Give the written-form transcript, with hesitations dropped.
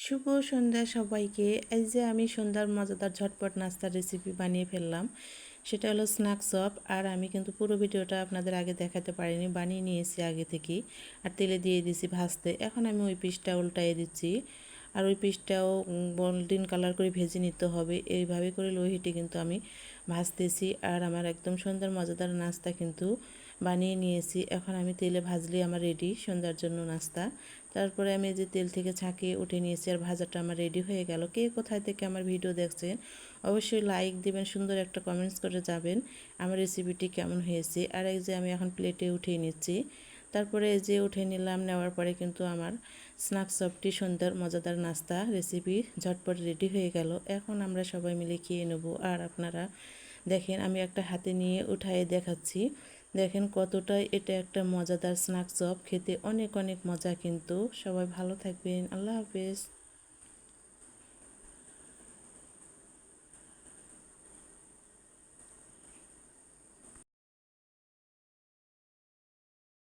শুভ সন্ধ্যা সবাইকে। এই যে আমি সন্ধ্যার মজাদার ঝটপট নাস্তার রেসিপি বানিয়ে ফেললাম। সেটা হলো স্ন্যাক চপ। আর আমি কিন্তু পুরো ভিডিওটা আপনাদের আগে দেখাতে পারিনি, বানিয়ে নিয়েছি আগে থেকেই। আর তেলে দিয়ে দিয়েছি ভাজতে। এখন আমি ওই পিসটা উল্টাইয়ে দিচ্ছি। আর ওই পিসটাও গোল্ডেন কালার করে ভেজে নিতে হবে। এইভাবে করে লো হিটে কিন্তু আমি ভাজতেছি। আর আমার একদম সন্ধ্যার মজাদার নাস্তা কিন্তু বানিয়ে নিয়েছি। এখন আমি তেলে ভাজলে আমার রেডি সন্ধ্যার জন্য নাস্তা। তারপরে আমি যে তেল থেকে ছাঁকিয়ে উঠে নিয়েছি আর ভাজাটা আমার রেডি হয়ে গেল। কে কোথায় থেকে আমার ভিডিও দেখছেন অবশ্যই লাইক দিবেন, সুন্দর একটা কমেন্টস করে যাবেন আমার রেসিপিটি কেমন হয়েছে। আর এই যে আমি এখন প্লেটে উঠিয়ে নিচ্ছি। তারপরে এই যে উঠে নিলাম, নেওয়ার পরে কিন্তু আমার স্ন্যাক চপটি সন্ধ্যার মজাদার নাস্তা রেসিপি ঝটপট রেডি হয়ে গেল। এখন আমরা সবাই মিলে খেয়ে নেব। আর আপনারা দেখেন আমি একটা হাতে নিয়ে উঠায়ে দেখাচ্ছি। দেখেন কতটা এটা একটা মজাদার স্ন্যাক চপ, খেতে অনেক অনেক মজা। কিন্তু সবাই ভালো থাকবেন। আল্লাহ হাফেজ।